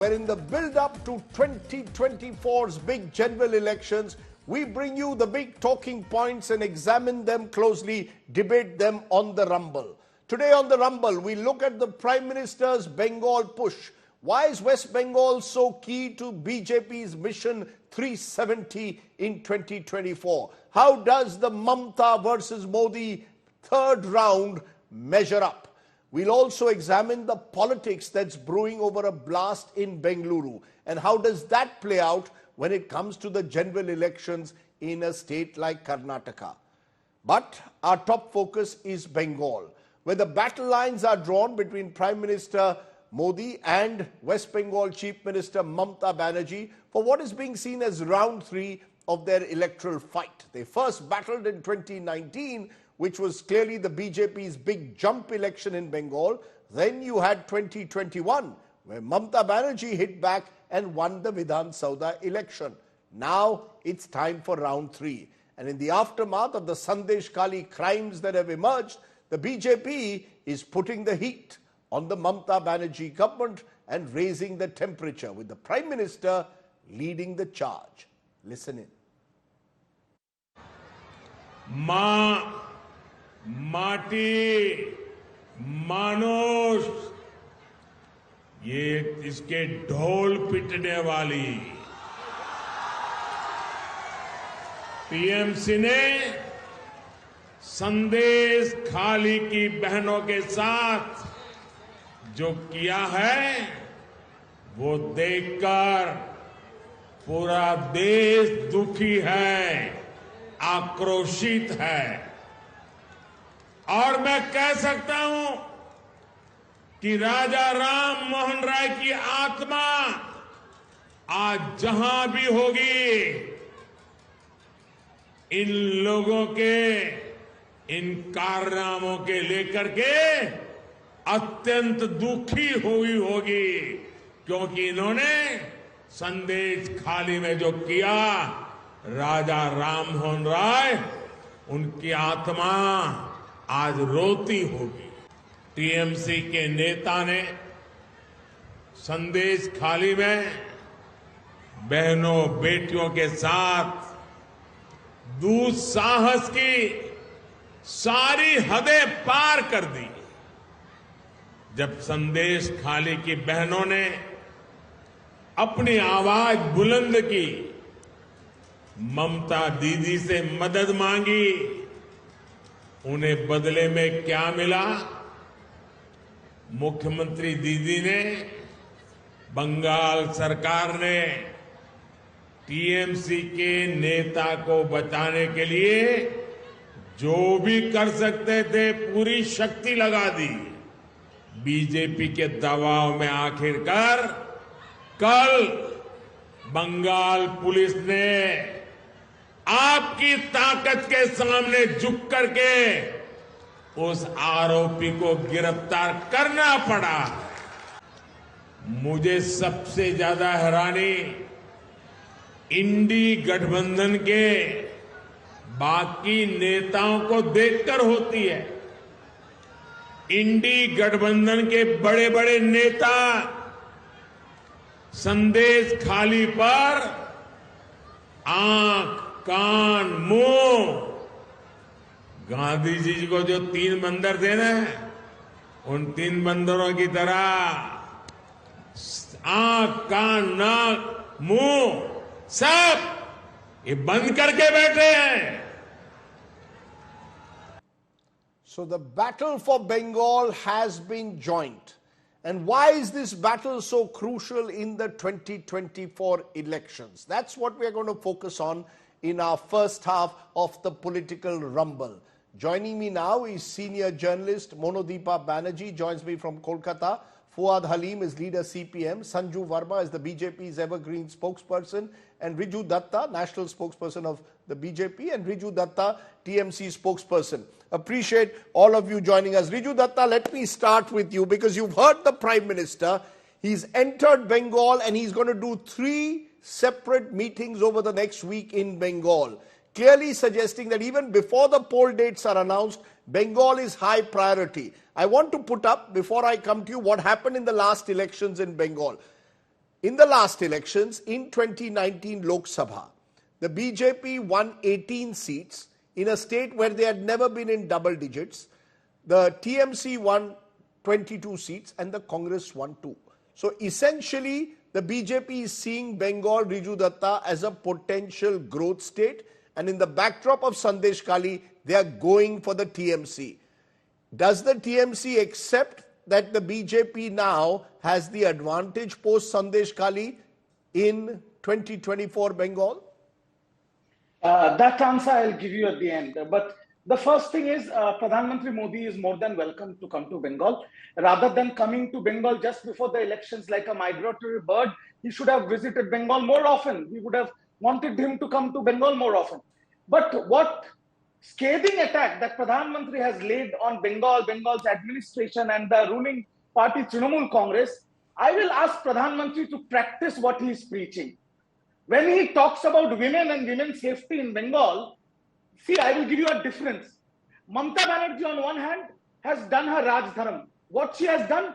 Where in the build-up to 2024's big general elections, we bring you the big talking points and examine them closely, debate them on the Rumble. Today on the Rumble, we look at the Prime Minister's Bengal push. Why is West Bengal so key to BJP's Mission 370 in 2024? How does the Mamata versus Modi third round measure up? We'll also examine the politics that's brewing over a blast in Bengaluru and how does that play out when it comes to the general elections in a state like Karnataka. But our top focus is Bengal, where the battle lines are drawn between Prime Minister Modi and West Bengal Chief Minister Mamata Banerjee for what is being seen as round 3 of their electoral fight. They first battled in 2019, which was clearly the BJP's big jump election in Bengal. Then you had 2021, where Mamata Banerjee hit back and won the Vidhan Sabha election. Now it's time for round 3. And in the aftermath of the Sardesai crimes that have emerged, the BJP is putting the heat on the Mamata Banerjee government and raising the temperature, with the Prime Minister leading the charge. Listen in. माटी मानुष ये इसके ढोल पिटने वाली TMC ने संदेश खाली की बहनों के साथ जो किया है वो देखकर पूरा देश दुखी है, आक्रोशित है। और मैं कह सकता हूं कि राजा राम मोहन राय की आत्मा आज जहां भी होगी, इन लोगों के इन कारनामों के लेकर के अत्यंत दुखी हुई होगी, क्योंकि इन्होंने संदेश खाली में जो किया, राजा राम मोहन राय उनकी आत्मा आज रोती होगी। टीएमसी के नेता ने संदेश खाली में बहनों बेटियों के साथ दुस्साहस की सारी हदें पार कर दी। जब संदेश खाली की बहनों ने अपनी आवाज बुलंद की, ममता दीदी से मदद मांगी, उन्हें बदले में क्या मिला? मुख्यमंत्री दीदी ने, बंगाल सरकार ने टीएमसी के नेता को बचाने के लिए जो भी कर सकते थे पूरी शक्ति लगा दी। बीजेपी के दबाव में आखिरकार कल बंगाल पुलिस ने आपकी ताकत के सामने झुक करके उस आरोपी को गिरफ्तार करना पड़ा। मुझे सबसे ज्यादा हैरानी इंडी गठबंधन के बाकी नेताओं को देखकर होती है। इंडी गठबंधन के बड़े बड़े नेता संदेश खाली पर आंख, कान, मुंह, गांधी जी को जो 3 बंदर थे ना, उन 3 बंदरों की तरह आंख, कान, नाक, मुंह सब ये बंद करके बैठे हैं। So the battle for Bengal has been joined. And why is this battle so crucial in the 2024 elections? That's what we are going to focus on in our first half of the political rumble. Joining me now is senior journalist Mamata Banerjee, joins me from Kolkata. Fuad Halim is leader CPM. Sanju Verma is the BJP's evergreen spokesperson. And Riju Datta, national spokesperson of the BJP. And Riju Datta, TMC spokesperson. Appreciate all of you joining us. Riju Datta, let me start with you because you've heard the Prime Minister. He's entered Bengal and he's going to do 3 separate meetings over the next week in Bengal, clearly suggesting that even before the poll dates are announced, Bengal is high priority. I want to put up, before I come to you, what happened in the last elections in Bengal. In the last elections, in 2019 Lok Sabha, the BJP won 18 seats in a state where they had never been in double digits. The TMC won 22 seats and the Congress won 2. So essentially, the BJP is seeing Bengal, Riju Datta, as a potential growth state. And in the backdrop of Sandesh Kali, they are going for the TMC. Does the TMC accept that the BJP now has the advantage post Sandesh Kali in 2024 Bengal? That answer I'll give you at the end. But the first thing is Pradhan Mantri Modi is more than welcome to come to Bengal. Rather than coming to Bengal just before the elections like a migratory bird, he should have visited Bengal more often. We would have wanted him to come to Bengal more often. But what scathing attack that Pradhan Mantri has laid on Bengal, Bengal's administration and the ruling party Trinamool Congress, I will ask Pradhan Mantri to practice what he is preaching. When he talks about women and women's safety in Bengal, see, I will give you a difference. Mamata Banerjee on one hand has done her Raj Dharam. What she has done,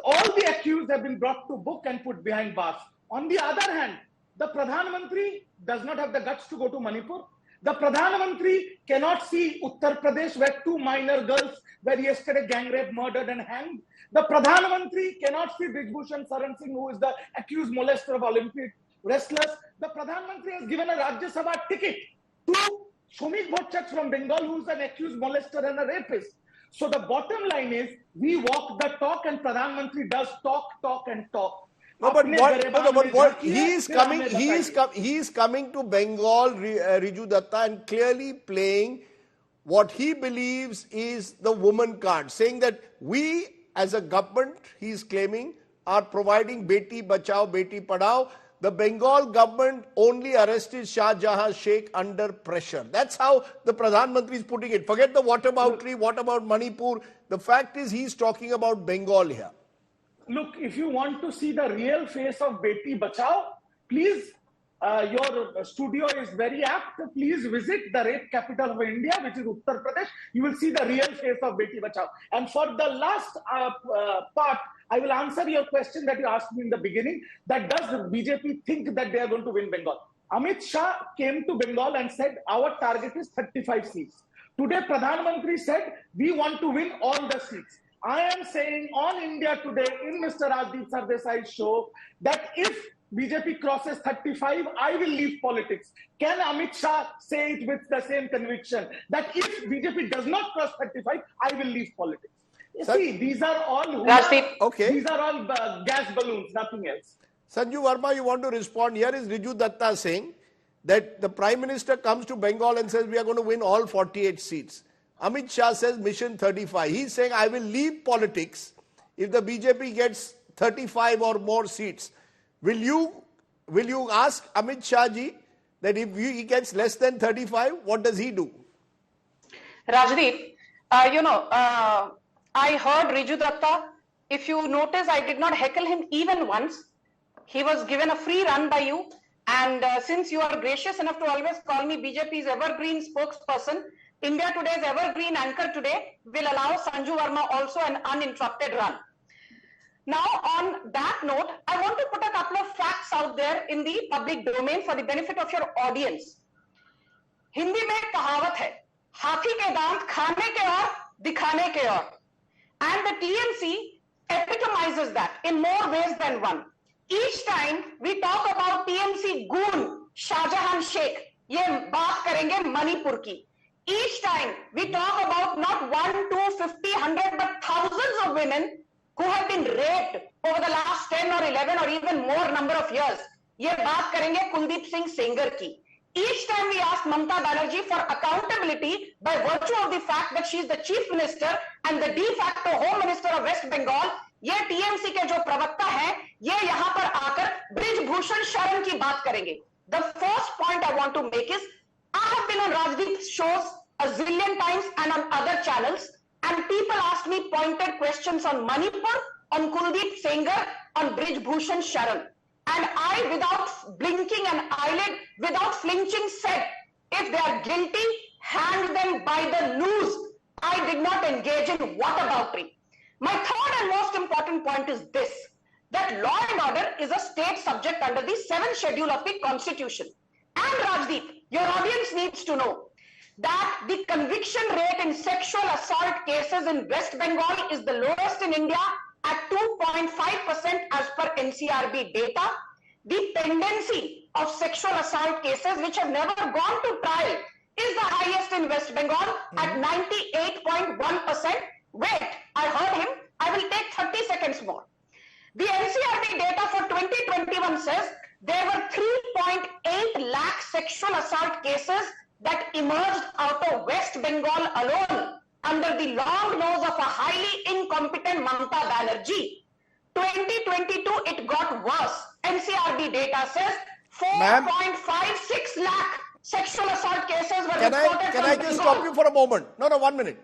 all the accused have been brought to book and put behind bars. On the other hand, the Pradhan Mantri does not have the guts to go to Manipur. The Pradhan Mantri cannot see Uttar Pradesh where 2 minor girls were yesterday gang raped, murdered and hanged. The Pradhan Mantri cannot see Brijbhushan Saran Singh, who is the accused molester of Olympic wrestlers. The Pradhan Mantri has given a Rajya Sabha ticket to Shomik Bhattacharya from Bengal, who is an accused molester and a rapist. So the bottom line is, we walk the talk and Pradhan Mantri does talk and talk. No, but what he is coming to Bengal, Riju Datta, and clearly playing what he believes is the woman card, saying that we as a government, he is claiming, are providing Beti Bachao, Beti Padhao. The Bengal government only arrested Shah Jahan Sheikh under pressure. That's how the Pradhan Mantri is putting it. Forget the whataboutery, what about Manipur? The fact is he's talking about Bengal here. Look, if you want to see the real face of Beti Bachao, please, your studio is very apt. Please visit the rape capital of India, which is Uttar Pradesh. You will see the real face of Beti Bachao. And for the last part, I will answer your question that you asked me in the beginning, that does the BJP think that they are going to win Bengal? Amit Shah came to Bengal and said, our target is 35 seats. Today, Pradhan Mantri said, we want to win all the seats. I am saying on India Today in Mr. Rajdeep Sardesai's show that if BJP crosses 35, I will leave politics. Can Amit Shah say it with the same conviction that if BJP does not cross 35, I will leave politics? See, these are all these are all gas balloons, nothing else. Sanju Verma, you want to respond? Here is Riju Datta saying that the Prime Minister comes to Bengal and says we are going to win all 48 seats. Amit Shah says mission 35. He's saying I will leave politics if the BJP gets 35 or more seats. Will you ask Amit Shah ji that if he gets less than 35, what does he do? Rajdeep, I heard Riju Datta. If you notice, I did not heckle him even once. He was given a free run by you. And since you are gracious enough to always call me BJP's evergreen spokesperson, India Today's evergreen anchor today will allow Sanju Verma also an uninterrupted run. Now, on that note, I want to put a couple of facts out there in the public domain for the benefit of your audience. Hindi में एक कहावत है, हाथी के दांत खाने के और दिखाने के और. And the TMC epitomizes that in more ways than one. Each time we talk about TMC goon Shah Jahan Sheikh, ये बात करेंगे मणिपुर की. Each time we talk about not 1, 2, 50, 100, but thousands of women who have been raped over the last 10 or 11 or even more number of years. ये बात करेंगे कुलदीप सिंह सेंगर की. Each time we ask Mamata Banerjee for accountability by virtue of the fact that she is the chief minister and the de facto home minister of West Bengal, ये TMC के जो प्रवक्ता हैं, ये यहाँ पर आकर ब्रिजभूषण शरण की बात करेंगे. The first point I want to make is, I have been on Rajdeep's shows a zillion times and on other channels, and people ask me pointed questions on Manipur, on Kuldeep Sengar, on Brijbhushan Sharan. And I, without blinking an eyelid, without flinching, said, if they are guilty, hang them by the noose. I did not engage in whataboutery. My third and most important point is this. that law and order is a state subject under the 7th schedule of the Constitution. And Rajdeep, your audience needs to know that the conviction rate in sexual assault cases in West Bengal is the lowest in India at 2.5% as per NCRB data. The tendency of sexual assault cases which have never gone to trial is the highest in West Bengal at 98.1%. Wait, I heard him. I will take 30 seconds more. The NCRB data for 2021 says there were 3.8 lakh sexual assault cases that emerged out of West Bengal alone under the long nose of a highly incompetent Mamata Banerjee. 2022, it got worse. NCRB data says 4.56 lakh sexual assault cases were reported. Can I just stop you for a moment? No, 1 minute.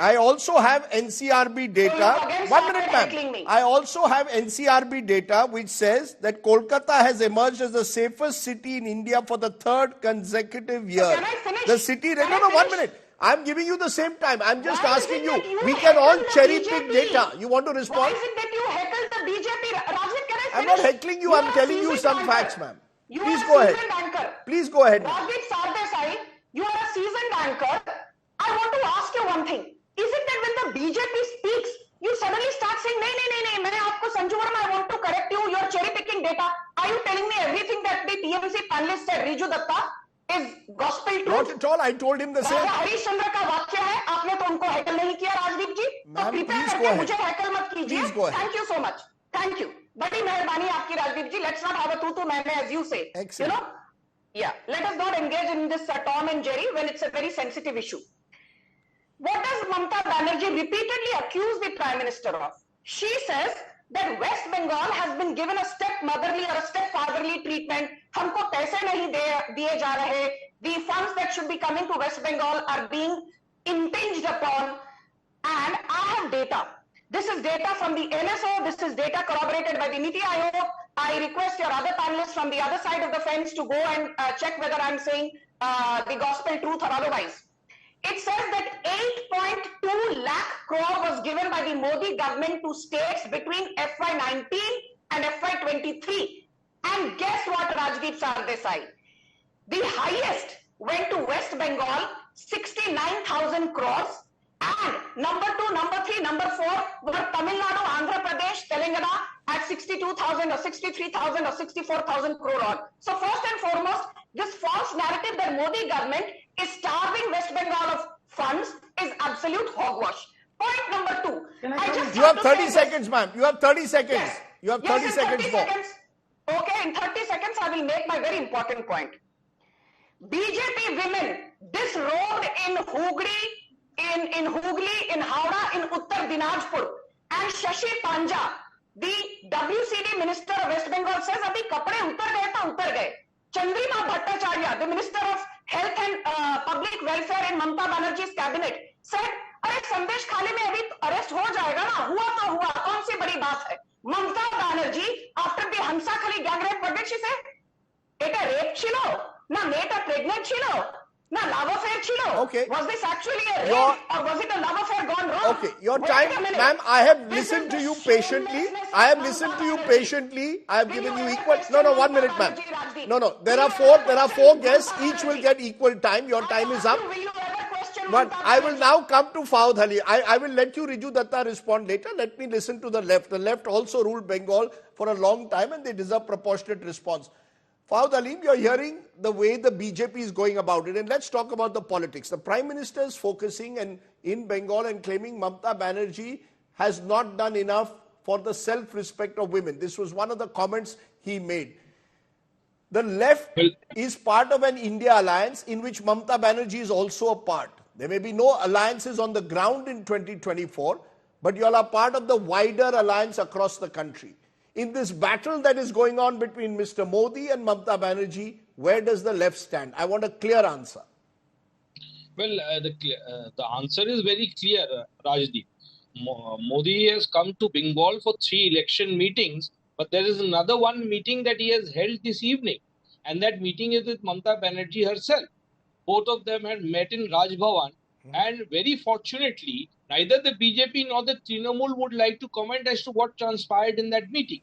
I also have NCRB data. 1 minute, ma'am. I also have NCRB data which says that Kolkata has emerged as the safest city in India for the 3rd consecutive year. Can I finish? The city. No, 1 minute. I'm giving you the same time. I'm just asking you. We can all cherry pick data. You want to respond? Why is it that you heckle the BJP? Rajdeep, can I finish? I'm not heckling you. I'm telling you some facts, ma'am. Please go ahead. Anchor. Please go ahead. Rajdeep Sardesai, you are a seasoned anchor. I want to ask you one thing. Is it that when the BJP speaks, you suddenly start saying, "No, maine aapko Sanju Verma, I want to correct you. You're cherry picking data." Are you telling me everything that the TMC panelist said, Riju Datta, is gospel truth? Not at all. I told him the same. राजा हरिश्चंद्र का वाक्य है. आपने तो उनको हैकल नहीं किया, राजदीप जी. तो कृपया करके मुझे हैकल मत कीजिए. Thank you so much. Thank you. बड़ी मेहरबानी आपकी, राजदीप जी. Let's not have a तू मैं as you say. Excellent. You know? Yeah. Let us not engage in this Tom and Jerry when it's a very sensitive issue. What does Mamata Banerjee repeatedly accuse the Prime Minister of? She says that West Bengal has been given a stepmotherly or a stepfatherly treatment. हमको पैसे नहीं दिए जा रहे. The funds that should be coming to West Bengal are being impinged upon. And I have data. This is data from the NSO. This is data corroborated by the Niti Aayog. I request your other panelists from the other side of the fence to go and check whether I'm saying the gospel truth or otherwise. It says that 8.2 lakh crore was given by the Modi government to states between FY19 and FY23. And guess what, Rajdeep Sardesai? The highest went to West Bengal, 69,000 crores. And number 2, number 3, number 4 were Tamil Nadu, Andhra Pradesh, Telangana at 62,000 or 63,000 or 64,000 crore odd. So first and foremost, this false narrative that Modi government is starving West Bengal of funds is absolute hogwash. Point number 2. You have 30 seconds, ma'am. You have 30 seconds. Yes. You have 30 seconds more. Okay, in 30 seconds, I will make my very important point. BJP women disrobed in Hooghly, in Howrah, in Uttar Dinajpur, and Shashi Panja, the WCD Minister of West Bengal, says, "Abhi kapde utar gaye ta utar gaye." Chandrima Bhattacharya, the Minister of Health and Public Welfare in Mamata Banerjee's cabinet, said, "अरे संदेश खाली में अभी arrest हो जाएगा ना, हुआ तो हुआ, कौन सी बड़ी बात है." Mamata Banerjee, after the Hamsakhali gang rape, what did she say? Eta rape chilo, na meta pregnant chilo, na love affair chilo. Okay. Was this actually a rape or was it a love affair gone wrong? Okay, your time, ma'am, I have listened to you patiently. I have listened to you patiently. I have given you equal. No, 1 minute, ma'am. No. There are four guests. Each will get equal time. Your time is up. But I will now come to Fawad Ali. I will let you, Riju Datta, respond later. Let me listen to the left. The left also ruled Bengal for a long time and they deserve proportionate response. Fawad Ali, you're hearing the way the BJP is going about it. And let's talk about the politics. The Prime Minister is focusing in Bengal and claiming Mamata Banerjee has not done enough for the self-respect of women. This was one of the comments he made. The left is part of an India alliance in which Mamata Banerjee is also a part. There may be no alliances on the ground in 2024, but you all are part of the wider alliance across the country. In this battle that is going on between Mr. Modi and Mamata Banerjee, where does the left stand? I want a clear answer. Well, the answer is very clear, Rajdeep. Modi has come to Bengal for 3 election meetings, but there is another one meeting that he has held this evening, and that meeting is with Mamata Banerjee herself. Both of them had met in Raj Bhavan, and very fortunately, neither the BJP nor the Trinamool would like to comment as to what transpired in that meeting.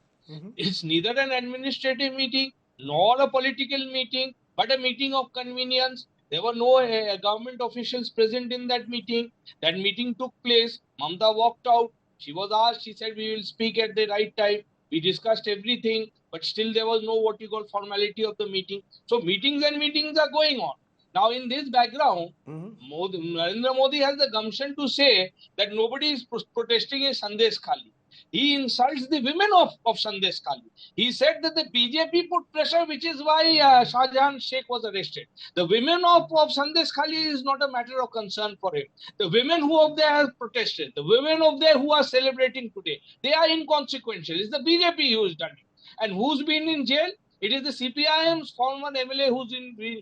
It's neither an administrative meeting nor a political meeting, but a meeting of convenience. There were no government officials present in that meeting. That meeting took place. Mamata walked out. She was asked. She said, "We will speak at the right time." We discussed everything, but still there was no what you call formality of the meeting. So meetings and meetings are going on. Now, in this background, Narendra Modi has the gumption to say that nobody is protesting in Sandesh Khali. He insults the women of Sandesh Khali. He said that the BJP put pressure, which is why Shahjahan Sheikh was arrested. The women of Sandesh Khali is not a matter of concern for him. The women who of there have protested, the women of there who are celebrating today, they are inconsequential. It's the BJP who has done it. And who's been in jail? It is the CPIM's former MLA who's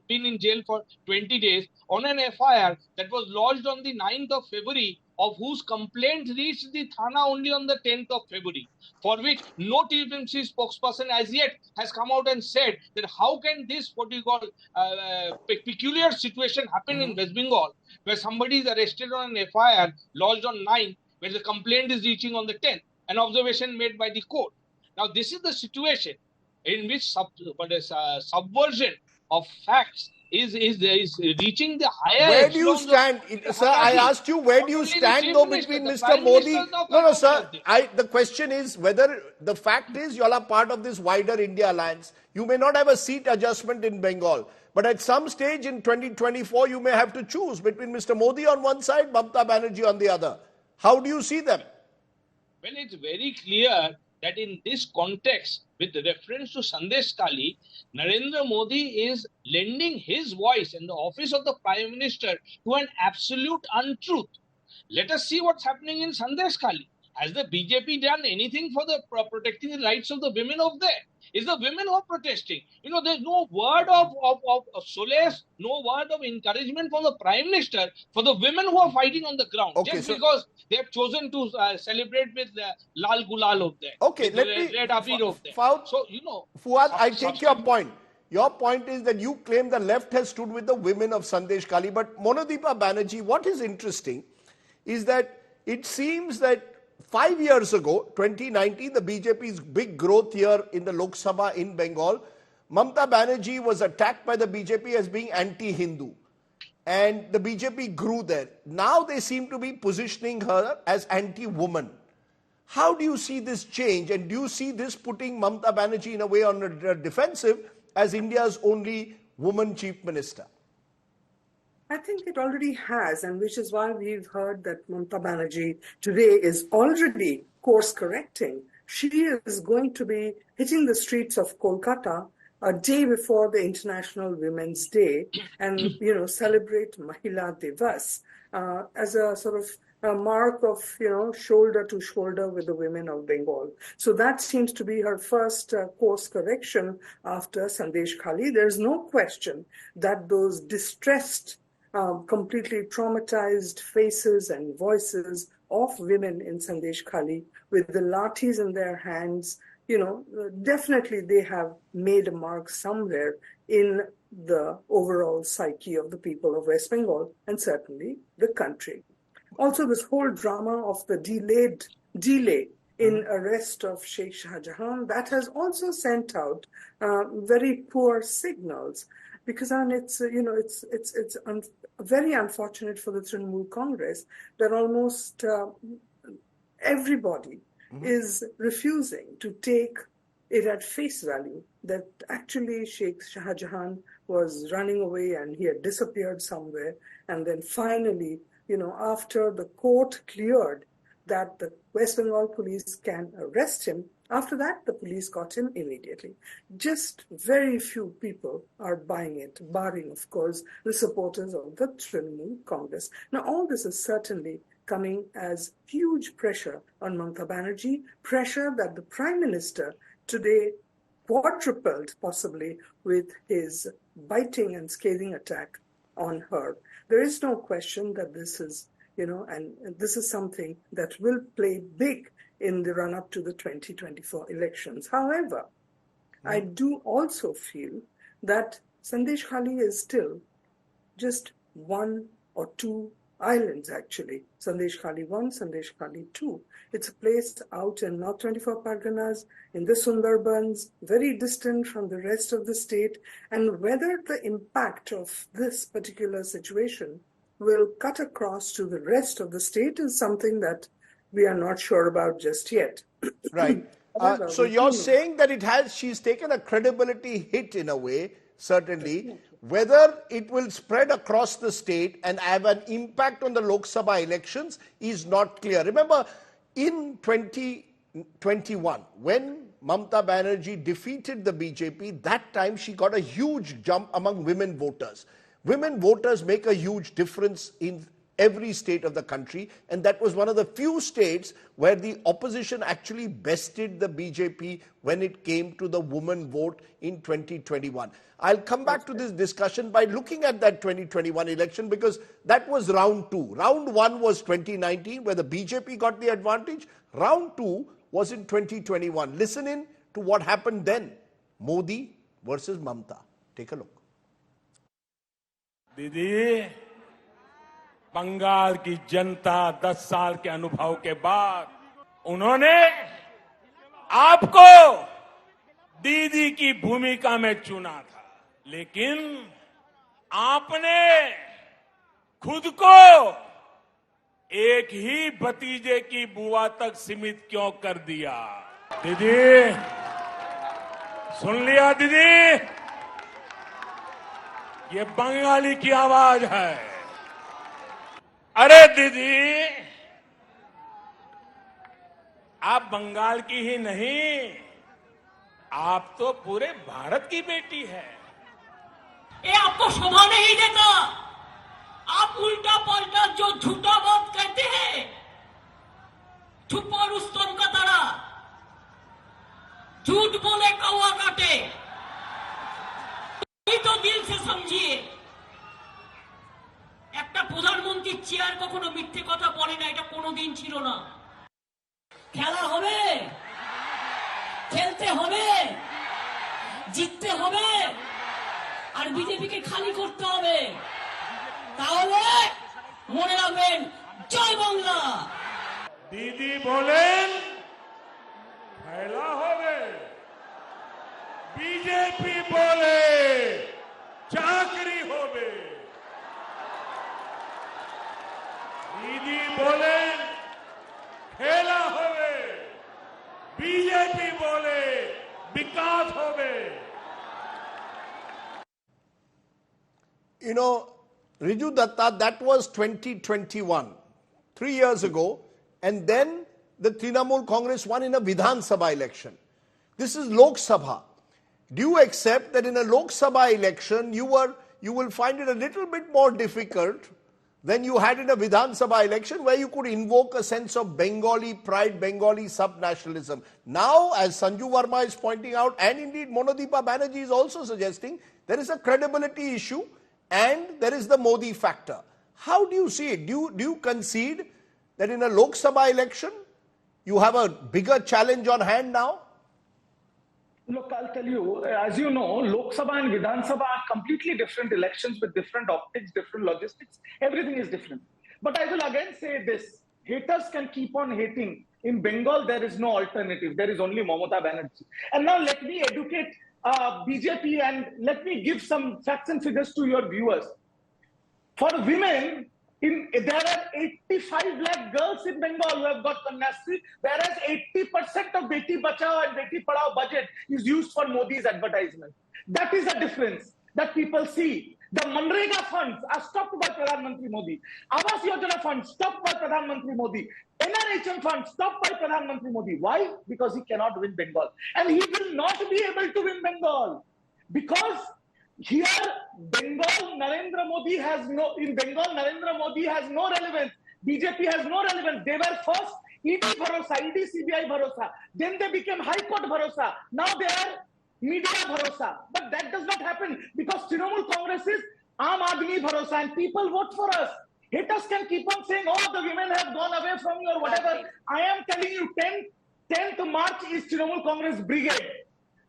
been in jail for 20 days on an FIR that was lodged on the 9th of February, of whose complaint reached the Thana only on the 10th of February, for which no TMC spokesperson as yet has come out and said that how can this, what you call, peculiar situation happen in West Bengal, where somebody is arrested on an FIR lodged on 9th, where the complaint is reaching on the 10th, an observation made by the court. Now, this is the situation in which subversion of facts is reaching the higher Where do you echelons stand, of sir? I hierarchy. asked you, where Not do you only the stand chief though minister, between the Mr. prime Modi? minister is now No, no, come out sir. of this. The question is whether the fact is you all are part of this wider India alliance. You may not have a seat adjustment in Bengal, but at some stage in 2024, you may have to choose between Mr. Modi on one side, Mamata Banerjee on the other. How do you see them? Well, it's very clear that in this context, with reference to Sandesh Kali, Narendra Modi is lending his voice in the office of the Prime Minister to an absolute untruth. Let us see what's happening in Sandesh Kali. Has the BJP done anything for the protecting the rights of the women of there? It's the women who are protesting. You know, there's no word of solace, no word of encouragement from the Prime Minister for the women who are fighting on the ground, Okay, just so because they have chosen to celebrate with Lal Gulal of there, okay, with let me, Red Abir of there. So, you know, Fuad, I take your point. Your point is that you claim the left has stood with the women of Sandesh Kali, but Monadeepa Banerjee, what is interesting is that it seems that 5 years ago, 2019, the BJP's big growth year in the Lok Sabha in Bengal, Mamata Banerjee was attacked by the BJP as being anti-Hindu. And the BJP grew there. Now they seem to be positioning her as anti-woman. How do you see this change? And do you see this putting Mamata Banerjee in a way on a defensive as India's only woman chief minister? I think it already has, and which is why we've heard that Mamata Banerjee today is already course correcting. She is going to be hitting the streets of Kolkata a day before the International Women's Day and, you know, celebrate Mahila Divas as a sort of a mark of, you know, shoulder to shoulder with the women of Bengal. So that seems to be her first course correction after Sandesh Khali. There's no question that those distressed, completely traumatized faces and voices of women in Sandesh Khali with the lathis in their hands, you know, definitely they have made a mark somewhere in the overall psyche of the people of West Bengal and certainly the country. Also, this whole drama of the delay in arrest of Sheikh Shahjahan, that has also sent out very poor signals. Because it's very unfortunate for the Trinamool Congress that almost everybody is refusing to take it at face value that actually Sheikh Shahjahan was running away and he had disappeared somewhere. And then finally, you know, after the court cleared that the West Bengal police can arrest him, after that, the police got him immediately. Just very few people are buying it, barring, of course, the supporters of the Trinamool Congress. Now, all this is certainly coming as huge pressure on Mamata Banerjee, pressure that the Prime Minister today quadrupled, possibly, with his biting and scathing attack on her. There is no question that this is, you know, and this is something that will play big in the run-up to the 2024 elections. However, I do also feel that Sandesh Khali is still just one or two islands, actually. Sandesh Khali 1, Sandesh Khali 2. It's a place out in North 24 Parganas, in the Sundarbans, very distant from the rest of the state, and whether the impact of this particular situation will cut across to the rest of the state is something that we are not sure about just yet. Right. So you're saying that she's taken a credibility hit in a way, certainly. Whether it will spread across the state and have an impact on the Lok Sabha elections is not clear. Remember, in 2021, when Mamata Banerjee defeated the BJP, that time she got a huge jump among women voters. Women voters make a huge difference in every state of the country, and that was one of the few states where the opposition actually bested the BJP when it came to the woman vote in 2021. I'll come back to this discussion by looking at that 2021 election, because that was round 2. Round 1 was 2019, where the BJP got the advantage. Round 2 was in 2021. Listen in to what happened then. Modi versus Mamata. Take a look. दीदी, बंगाल की जनता 10 साल के अनुभव के बाद उन्होंने आपको दीदी की भूमिका में चुना था, लेकिन आपने खुद को एक ही भतीजे की बुआ तक सीमित क्यों कर दिया? दीदी, सुन लिया दीदी? ये बंगाली की आवाज है। अरे दीदी, आप बंगाल की ही नहीं, आप तो पूरे भारत की बेटी है। ये आपको शोभा नहीं देता। आप उल्टा पलटा जो झूठा बात कहते हैं, चुप और उस तोर का तारा, झूठ बोले कौवा काटे, तो दिल से समझिए। একটা প্রধানমন্ত্রীর চেয়ার কখনো মিথ্যে কথা বলে না, এটা কোনোদিন ছিল না। খেলা হবে, খেলতে হবে, জিততে হবে, আর বিজেপিকে খালি করতে হবে। তাহলে মনে রাখবেন, জয় বাংলা। दीदी बोलेन खेला होवे, बीजेपी बोले चाकरी होवे। दीदी बोले खेला होवे, बीजेपी बोले विकास होवे। You know, Riju Datta, that was 2021, 3 years ago, and then the Trinamool Congress won in a Vidhan Sabha election. This is Lok Sabha. Do you accept that in a Lok Sabha election, you will find it a little bit more difficult than you had in a Vidhan Sabha election, where you could invoke a sense of Bengali pride, Bengali sub-nationalism? Now, as Sanju Verma is pointing out, and indeed Monodeepa Banerjee is also suggesting, there is a credibility issue and there is the Modi factor. How do you see it? Do you concede that in a Lok Sabha election, you have a bigger challenge on hand now? Look, I'll tell you, as you know, Lok Sabha and Vidhan Sabha are completely different elections with different optics, different logistics. Everything is different. But I will again say this. Haters can keep on hating. In Bengal, there is no alternative. There is only Mamata Banerjee. And now let me educate BJP and let me give some facts and figures to your viewers. For women, there are 85 lakh girls in Bengal who have got Kanyasri, whereas 80% of Beti Bachao and Beti Padhao budget is used for Modi's advertisement. That is a difference that people see. The Manrega funds are stopped by Pradhan Mantri Modi. Awas Yojana funds stopped by Pradhan Mantri Modi. NRHM funds stopped by Pradhan Mantri Modi. Why? Because he cannot win Bengal. And he will not be able to win Bengal. Because here, Bengal, Narendra Modi has no relevance. BJP has no relevance. They were first ED Bharosa, ED CBI Bharosa. Then they became High Court Bharosa. Now they are Media Bharosa. But that does not happen because Trinamool Congress is Aam Aadmi Bharosa and people vote for us. Haters can keep on saying, oh, the women have gone away from you or whatever. I am telling you, 10th March is Trinamool Congress Brigade.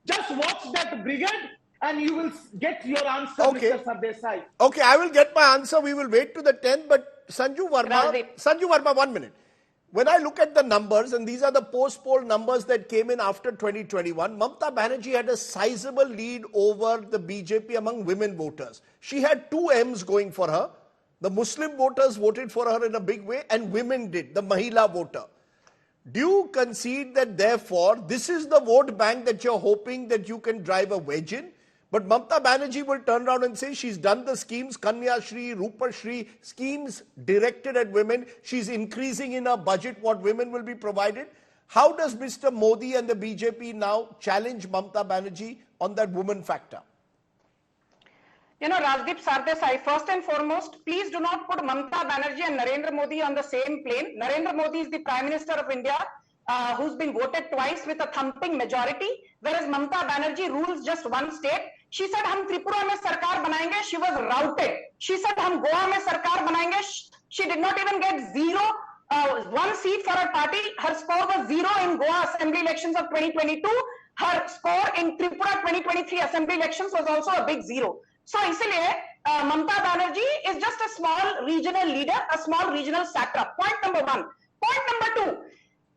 Just watch that brigade and you will get your answer, Okay. Mr. Sardesai. Okay, I will get my answer. We will wait to the 10th, but Rajdeep. Sanju Verma, 1 minute. When I look at the numbers, and these are the post-poll numbers that came in after 2021, Mamata Banerjee had a sizable lead over the BJP among women voters. She had 2 M's going for her. The Muslim voters voted for her in a big way, and women did, the Mahila voter. Do you concede that, therefore, this is the vote bank that you're hoping that you can drive a wedge in? But Mamata Banerjee will turn around and say she's done the schemes, Kanya Shri, Rupa Shri, schemes directed at women. She's increasing in her budget what women will be provided. How does Mr. Modi and the BJP now challenge Mamata Banerjee on that woman factor? You know, Rajdeep, Sardesai, first and foremost, please do not put Mamata Banerjee and Narendra Modi on the same plane. Narendra Modi is the Prime Minister of India, who's been voted twice with a thumping majority, whereas Mamata Banerjee rules just one state. She said, "Hum Tripura mein sarkar banayenge." She was routed. She said, "Hum Goa mein sarkar banayenge." She did not even get one seat for her party. Her score was 0 in Goa Assembly elections of 2022. Her score in Tripura 2023 Assembly elections was also a big 0. So, isliye, Mamata Banerjee is just a small regional leader, a small regional satrap. Point number 1. Point number 2.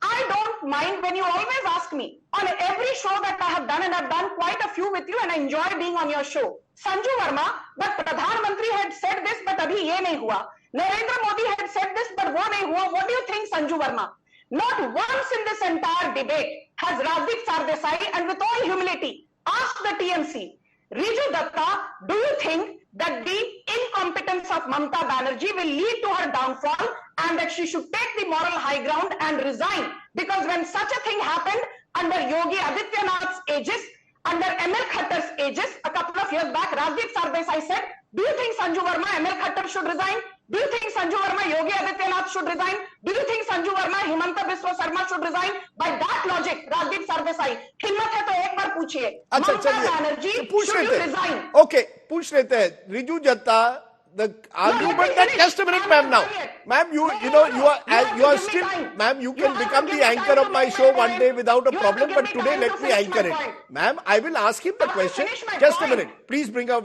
I don't mind when you always ask me on every show that I have done, and I've done quite a few with you, and I enjoy being on your show. Sanju Verma, but Pradhan Mantri had said this, but abhi ye nahi hua. Narendra Modi had said this, but wo nahi hua. What do you think, Sanju Verma? Not once in this entire debate has Rajdeep Sardesai, and with all humility, asked the TMC, Riju Datta, do you think that the incompetence of Mamata Banerjee will lead to her downfall and that she should take the moral high ground and resign? Because when such a thing happened under Yogi Adityanath's aegis, under ML Khattar's aegis, a couple of years back, Rajdeep Sardesai said, do you think Sanju Verma, ML Khattar should resign? Do you think Sanju Verma, Yogi Adityanath should resign? Do you think Sanju Verma, Himanta Biswa Sarma should resign? By that logic, Rajdeep Sardesai, हिम्मत है तो एक बार पूछिए, Mamata Banerjee, should you resign? Okay, पूछ लेते हैं. Riju Datta, the argument that, just a minute, ma'am, now. Ma'am, you are still, ma'am, you can become the anchor of my show one day without a problem, but today let me anchor it. Ma'am, I will ask him the question. Just a minute. Please bring up,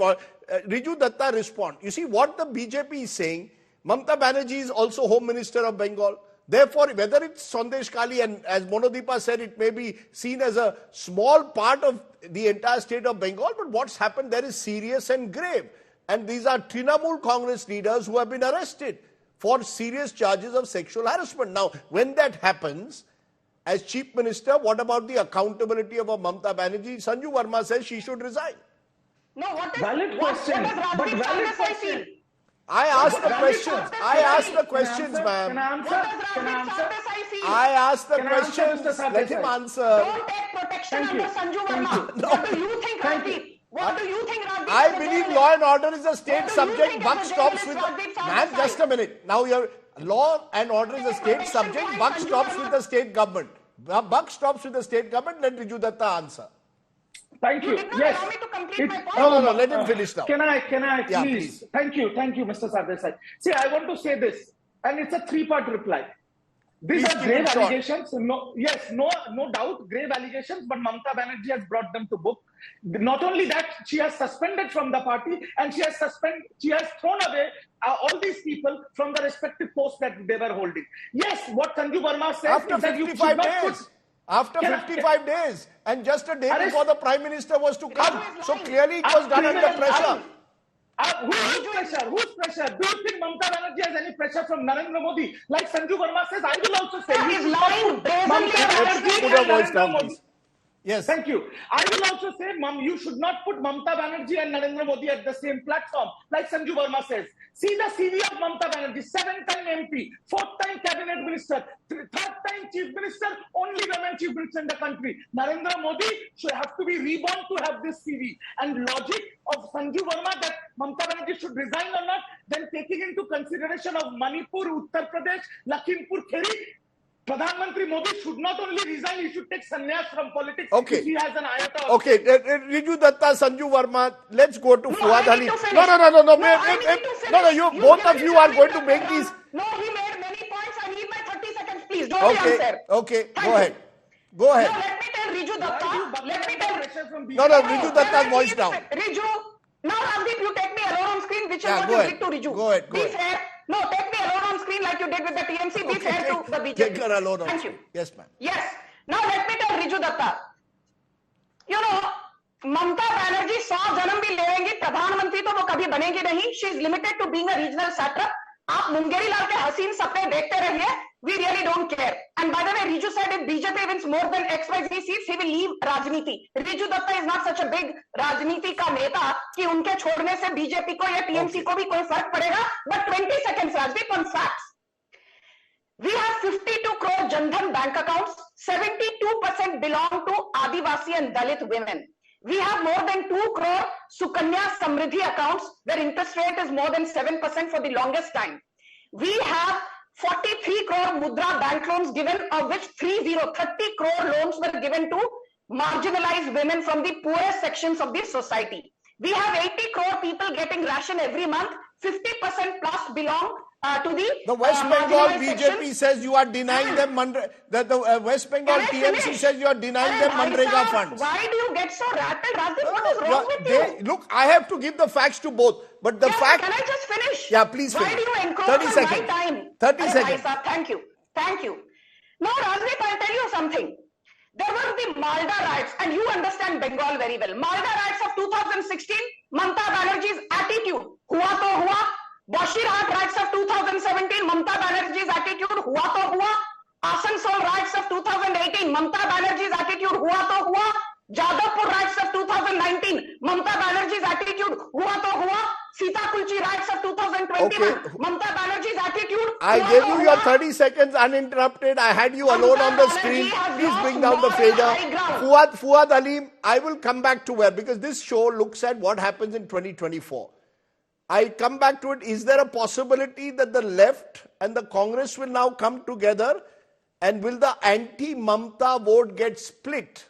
Riju Datta respond. You see what the BJP is saying, Mamata Banerjee is also Home Minister of Bengal. Therefore, whether it's Sandesh Kali, and as Monodeepa said, it may be seen as a small part of the entire state of Bengal, but what's happened there is serious and grave. And these are Trinamool Congress leaders who have been arrested for serious charges of sexual harassment. Now, when that happens, as Chief Minister, what about the accountability of Mamata Banerjee? Sanju Verma says she should resign. No, what is Valid question, what does but Rajdeep valid Sardesai question. feel? I asked the questions. I asked the questions, Can ma'am. I What does answer? Can I Rajdeep answer? Sardesai feel? I asked the Can I answer, questions. Mr. Sardesai? Let him answer. Don't take protection Thank you. under Sanju Thank Verma. you. What do you think, Thank you. Rajdeep? What do you think, Rajdeep? I as a believe journalist? law and order is a state What do you subject. think Buck as a stops journalist, with Rajdeep the... Sardesai? Ma'am, just a minute. Now your law and order is a state subject. Buck stops with the state government. Buck stops with the state government. Let Riju Datta answer. Thank You you. did not Yes. allow me to complete my point. No, let him finish now. Can I Yeah, please? please. Thank you, Mr. Sardesai. See, I want to say this, and it's a 3-part reply. These Please are keep grave it short. allegations. No doubt, grave allegations. But Mamata Banerjee has brought them to book. Not only that, she has suspended from the party, and she has thrown away all these people from the respective posts that they were holding. Yes, what Sanju Verma says After is that you should 55 not days. put. After Can I- 55 days. And just a day Arrest- before the Prime Minister was to come. is So lying. clearly it was done under pressure. Whose pressure? Whose pressure? Do you think Mamata Banerjee has any pressure from Narendra Modi? Like Sanju Verma says, I will also say. Sir, you he's should lying not put brazenly Mamata about Banerjee it. Put your and voice Narendra down, Modi. please. Yes. Thank you. I will also say, you should not put Mamata Banerjee and Narendra Modi at the same platform, like Sanju Verma says. See the CV of Mamata Banerjee, 7-time MP, 4th-time cabinet minister, 3rd-time chief minister, only women chief minister in the country. Narendra Modi should have to be reborn to have this CV. And logic of Sanju Verma that Mamata Banerjee should resign or not, then taking into consideration of Manipur, Uttar Pradesh, Lakhimpur Kheri, Pradhan Mantri Modi should not only resign, he should take sannyas from politics Okay. if he has an iota of... Okay, Riju Datta, Sanju Verma, let's go to No, Fuad I Ali. need to finish. No, I need to finish. you both of gave you me are something going to to make say. these. No, he made many points. I need my 30 seconds, please. Don't be Okay, unfair. okay, Thank go you. ahead. Go Now, ahead. let me tell Riju Datta. Let me tell pressure from No, Riju Datta's voice down. Riju, now Rajdeep, you take me alone on screen, which is Yeah, what go you ahead. did to Riju. Go ahead, go Be ahead. fair. No, take me alone on screen like you did with the TMC. Be fair to the BJP. Take her alone on Thank screen. you. Yes, ma'am. Yes. Now let me tell Riju Datta. You know, Mamata Banerjee 100 जन्म भी लेंगी, प्रधानमंत्री तो वो कभी बनेगी नहीं. She is limited to being a regional satrap. आप मुंगेरी लाल के हसीन सपने देखते रहिए. We really don't care. And by the way, Riju said if BJP wins more than XYZ seats, he will leave Rajniti. Riju Datta is not such a big Rajniti का नेता कि उनके छोड़ने से BJP को या TMC को भी कोई फर्क पड़ेगा. But 20 seconds, Rajdeep, on facts. We have 52 crore Jan Dhan bank accounts. 72% belong to Adivasi and Dalit women. We have more than 2 crore Sukanya Samriddhi accounts where interest rate is more than 7% for the longest time. We have 43 crore Mudra bank loans given, of which 30 crore loans were given to marginalized women from the poorest sections of the society. We have 80 crore people getting ration every month. 50% plus belong to the West Bengal BJP section. says you are denying them the West Bengal TMC says you are denying them Manrega funds. Why do you get so rattled, Rajdeep? What is wrong with you? Look, I have to give the facts to both, but the fact. Can I just finish? Yeah, please finish. Why do you encroach 30 on seconds. my time? 30 seconds. Thank you. Thank you. Now, Rajdeep, I'll tell you something. There were the Malda riots, and you understand Bengal very well. Malda riots of 2016, Mamata Banerjee's attitude, hua to hua. Bashirhat riots of 2017, Mamata Banerjee's attitude, hua to hua. Asansol riots of 2018, Mamata Banerjee's attitude, hua to hua. Jadavpur riots of 2019, Mamata Banerjee's attitude, hua to hua. Sitakulchi riots of 2021, Okay. Mamata Banerjee's attitude. I gave you your 30 seconds uninterrupted. I had you alone on the screen. Please bring down the fader. Fuad Alim, I will come back to where, because this show looks at what happens in 2024. I come back to it. Is there a possibility that the left and the Congress will now come together, and will the anti-Mamata vote get split?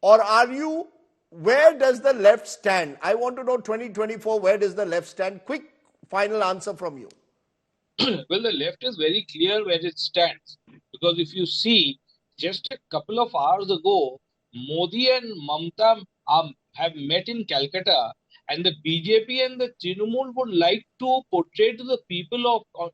Or are you, where does the left stand? I want to know 2024, where does the left stand? Quick final answer from you. Well, the left is very clear where it stands. Because if you see, just a couple of hours ago, Modi and Mamata have met in Calcutta, and the BJP and the Trinamool would like to portray to the people of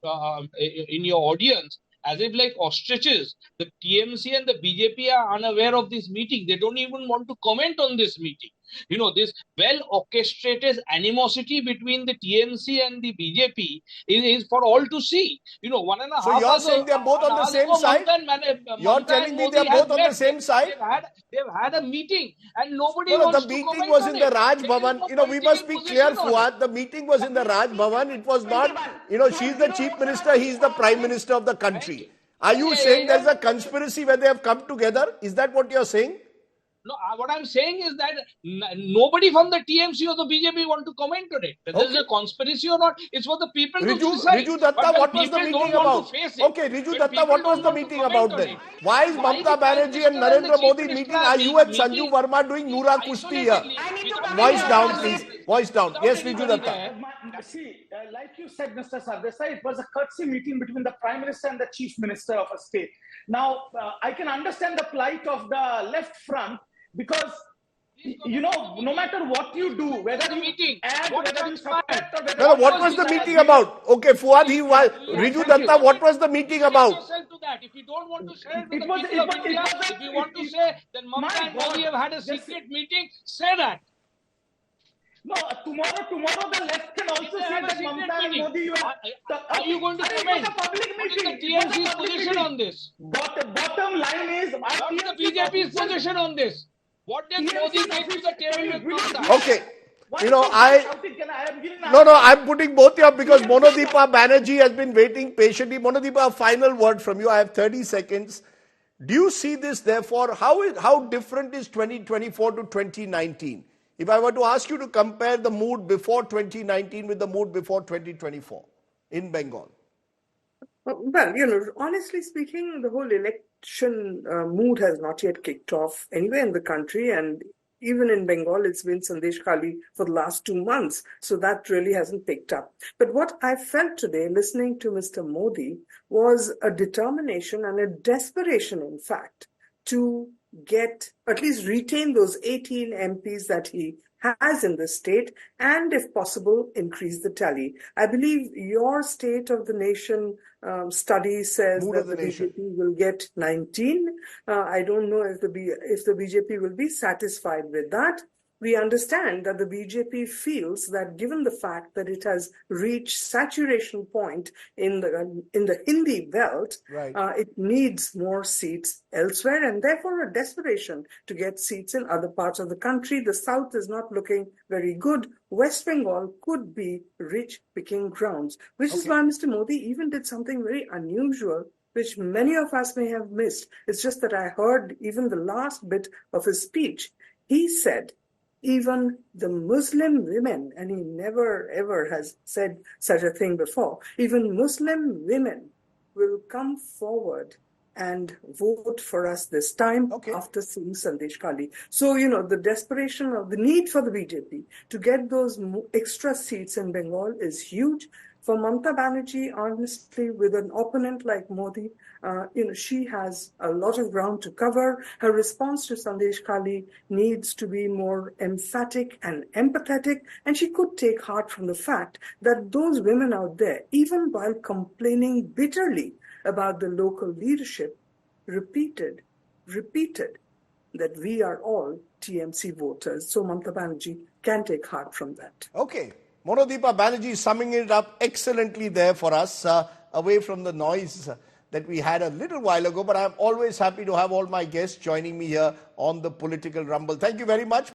in your audience as if like ostriches. The TMC and the BJP are unaware of this meeting. They don't even want to comment on this meeting. You know, this well-orchestrated animosity between the TMC and the BJP is for all to see. You know, 1.5 hours. So you're saying they're both on the same side? You're telling me they're both on the same side? They've had a meeting and nobody wants to comment on it. The meeting was in the Raj Bhavan. You know, we must be clear, Fuad. The meeting was in the Raj Bhavan. It was not, you know, she's the chief minister, he's the prime minister of the country. Are you saying there's a conspiracy where they have come together? Is that what you're saying? No, what I'm saying is that nobody from the TMC or the BJP want to comment on it. Whether there's a conspiracy or not, it's for the people to decide. Riju Datta, what was the meeting about? Okay, Riju Datta, what was the meeting about then? Why is Mamata Banerjee and Narendra Modi meeting? Are you and Sanju Verma doing Noora Kushti here? Voice down, please. Voice down. Yes, Riju Datta. See, like you said, Mr. Sardesai, it was a courtesy meeting between the Prime Minister and the Chief Minister of a state. Now, I can understand the plight of the left front, because, you know, no matter what you do, whether you add, whether you subtract, or whether... No, what was the meeting about? Okay, Fuad, Riju Datta, what was the meeting about? If you don't want to share it with the people of India, if you want to say, then Mamata and Modi have had a secret meeting, say that. No, tomorrow the left can also say that Mamata and Modi... Are you going to comment? What is the TMC's position on this? Bottom line is... What is the BJP's position on this? What did Modi take to the table with Mamata? Okay. You know, I'm putting both you up because Monodeepa Banerjee has been waiting patiently. Monodeepa, a final word from you. I have 30 seconds. Do you see this, therefore, how different is 2024 to 2019? If I were to ask you to compare the mood before 2019 with the mood before 2024 in Bengal. Well, you know, honestly speaking, the whole election mood has not yet kicked off anywhere in the country, and even in Bengal, it's been Sandesh Khali for the last 2 months, so that really hasn't picked up. But what I felt today, listening to Mr. Modi, was a determination and a desperation, in fact, to get, at least retain those 18 MPs that he has in the state, and if possible, increase the tally. I believe your State of the Nation study says Mood that of the the nation. BJP will get 19. I don't know if the BJP will be satisfied with that. We understand that the BJP feels that given the fact that it has reached saturation point in the Hindi belt, Right. it needs more seats elsewhere, and therefore a desperation to get seats in other parts of the country. The South is not looking very good. West Bengal could be rich picking grounds, which is why Mr. Modi even did something very unusual, which many of us may have missed. It's just that I heard even the last bit of his speech. He said, even the Muslim women, and he never ever has said such a thing before, even Muslim women will come forward and vote for us this time after seeing Sandesh Kali. So, the desperation of the need for the BJP to get those extra seats in Bengal is huge. For Mamata Banerjee, honestly, with an opponent like Modi, she has a lot of ground to cover. Her response to Sandesh Kali needs to be more emphatic and empathetic, and she could take heart from the fact that those women out there, even while complaining bitterly about the local leadership, repeated that we are all TMC voters. So Mamata Banerjee can take heart from that. Okay. Monodeepa Banerjee summing it up excellently there for us, away from the noise that we had a little while ago. But I'm always happy to have all my guests joining me here on the Political Rumble. Thank you very much.